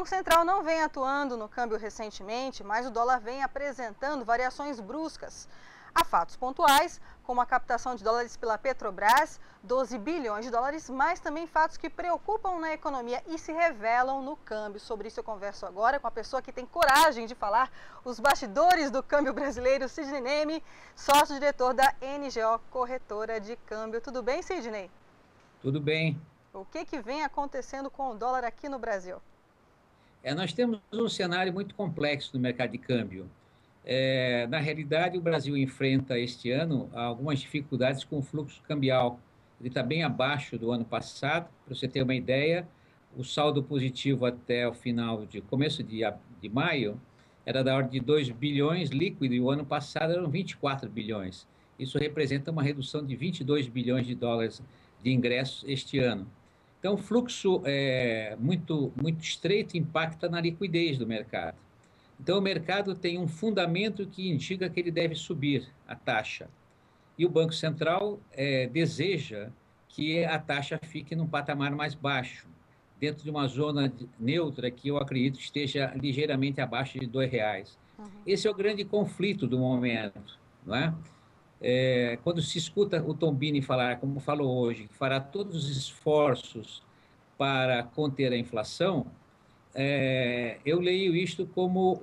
Banco Central não vem atuando no câmbio recentemente, mas o dólar vem apresentando variações bruscas. Há fatos pontuais, como a captação de dólares pela Petrobras, 12 bilhões de dólares, mas também fatos que preocupam na economia e se revelam no câmbio. Sobre isso eu converso agora com a pessoa que tem coragem de falar os bastidores do câmbio brasileiro, Sidney Neme, sócio-diretor da NGO Corretora de Câmbio. Tudo bem, Sidney? Tudo bem. O que vem acontecendo com o dólar aqui no Brasil? Nós temos um cenário muito complexo no mercado de câmbio. Na realidade, o Brasil enfrenta este ano algumas dificuldades com o fluxo cambial. Ele está bem abaixo do ano passado. Para você ter uma ideia, o saldo positivo até o começo de maio era da ordem de 2 bilhões líquido e o ano passado eram 24 bilhões. Isso representa uma redução de 22 bilhões de dólares de ingressos este ano. Então, o fluxo muito estreito impacta na liquidez do mercado. Então, o mercado tem um fundamento que indica que ele deve subir a taxa. E o Banco Central deseja que a taxa fique num patamar mais baixo, dentro de uma zona neutra que eu acredito esteja ligeiramente abaixo de R$ 2. Esse é o grande conflito do momento, não é? Quando se escuta o Tombini falar, como falou hoje, que fará todos os esforços para conter a inflação, eu leio isto como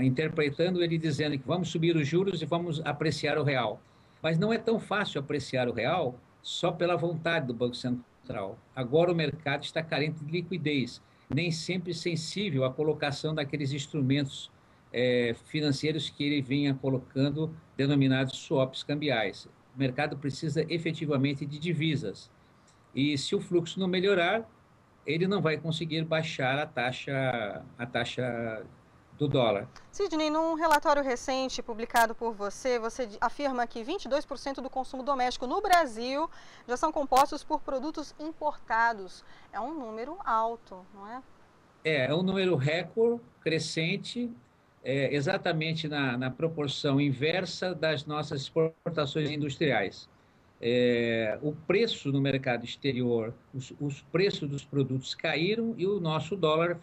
interpretando ele dizendo que vamos subir os juros e vamos apreciar o real. Mas não é tão fácil apreciar o real só pela vontade do Banco Central. Agora o mercado está carente de liquidez, nem sempre sensível à colocação daqueles instrumentos financeiros que ele vinha colocando, denominados swaps cambiais. O mercado precisa efetivamente de divisas. E se o fluxo não melhorar, ele não vai conseguir baixar a taxa do dólar. Sidney, num relatório recente publicado por você, você afirma que 22% do consumo doméstico no Brasil já são compostos por produtos importados. É um número alto, não é? É um número recorde, crescente, exatamente na proporção inversa das nossas exportações industriais. O preço no mercado exterior, os preços dos produtos caíram e o nosso dólar,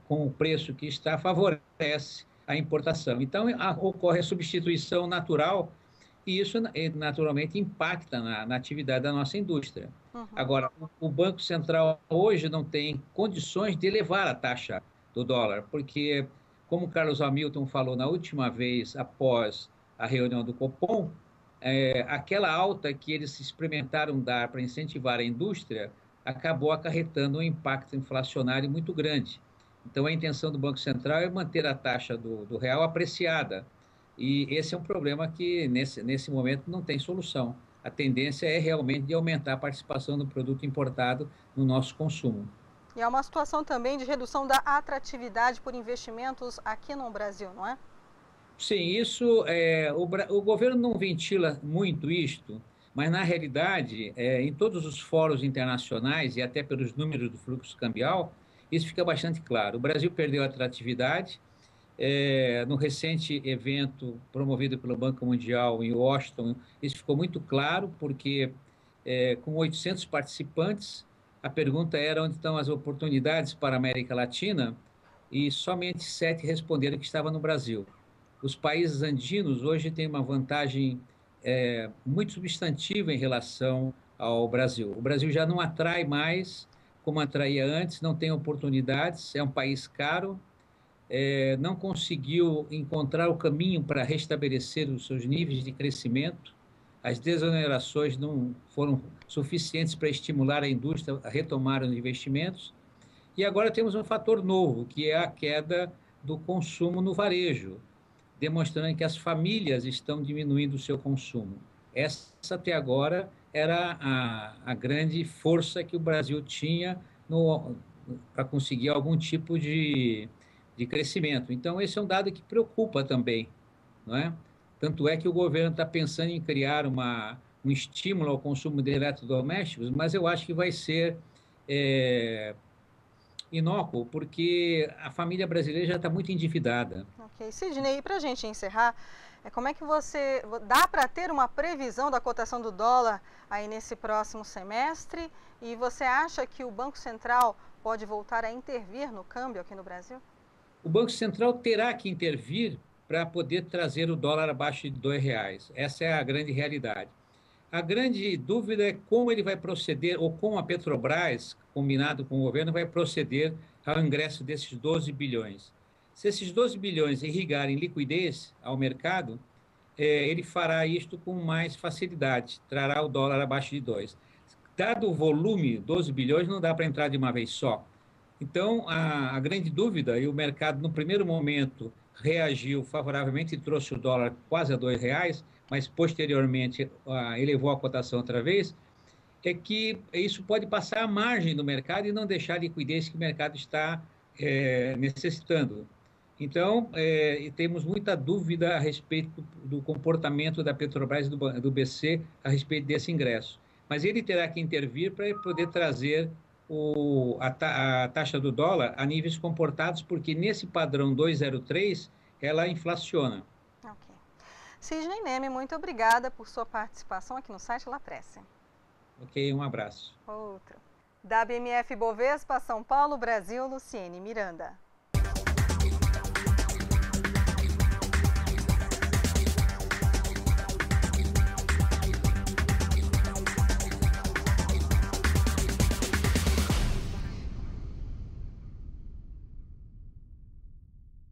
com o preço que está, favorece a importação. Então, ocorre a substituição natural e isso naturalmente impacta na atividade da nossa indústria. Agora, o Banco Central hoje não tem condições de elevar a taxa do dólar, porque, como o Carlos Hamilton falou na última vez, após a reunião do Copom, aquela alta que eles experimentaram dar para incentivar a indústria acabou acarretando um impacto inflacionário muito grande. Então, a intenção do Banco Central é manter a taxa do real apreciada. E esse é um problema que, nesse momento, não tem solução. A tendência é realmente de aumentar a participação do produto importado no nosso consumo. E é uma situação também de redução da atratividade por investimentos aqui no Brasil, não é? Sim, o governo não ventila muito isto, mas na realidade, em todos os fóruns internacionais e até pelos números do fluxo cambial, isso fica bastante claro. O Brasil perdeu a atratividade. No recente evento promovido pelo Banco Mundial em Washington, isso ficou muito claro, porque com 800 participantes, a pergunta era onde estão as oportunidades para a América Latina, e somente 7 responderam que estava no Brasil. Os países andinos hoje têm uma vantagem muito substantiva em relação ao Brasil. O Brasil já não atrai mais como atraía antes, não tem oportunidades, é um país caro, não conseguiu encontrar o caminho para restabelecer os seus níveis de crescimento, as desonerações não foram suficientes para estimular a indústria a retomar os investimentos, e agora temos um fator novo, que é a queda do consumo no varejo, demonstrando que as famílias estão diminuindo o seu consumo. Essa, até agora, era a grande força que o Brasil tinha para conseguir algum tipo de crescimento. Então, esse é um dado que preocupa também, não é? Tanto é que o governo está pensando em criar um estímulo ao consumo de eletrodomésticos, mas eu acho que vai ser inócuo, porque a família brasileira já está muito endividada. Ok. Sidney, e para a gente encerrar, como é que dá para ter uma previsão da cotação do dólar aí nesse próximo semestre? E você acha que o Banco Central pode voltar a intervir no câmbio aqui no Brasil? O Banco Central terá que intervir para poder trazer o dólar abaixo de R$ 2. Essa é a grande realidade. A grande dúvida é como ele vai proceder, ou como a Petrobras, combinado com o governo, vai proceder ao ingresso desses 12 bilhões. Se esses 12 bilhões irrigarem liquidez ao mercado, ele fará isto com mais facilidade, trará o dólar abaixo de 2. Dado o volume, 12 bilhões, não dá para entrar de uma vez só. Então, a grande dúvida, e o mercado, no primeiro momento, reagiu favoravelmente e trouxe o dólar quase a R$ 2, mas posteriormente elevou a cotação outra vez, é que isso pode passar a margem do mercado e não deixar a liquidez que o mercado está necessitando. Então, temos muita dúvida a respeito do comportamento da Petrobras e do BC a respeito desse ingresso. Mas ele terá que intervir para poder trazer a taxa do dólar a níveis comportados, porque nesse padrão 2,03 ela inflaciona. Ok. Sidney Neme, muito obrigada por sua participação aqui no site La Presse. Ok, um abraço. Outro. Da BMF Bovespa, São Paulo, Brasil, Luciene Miranda.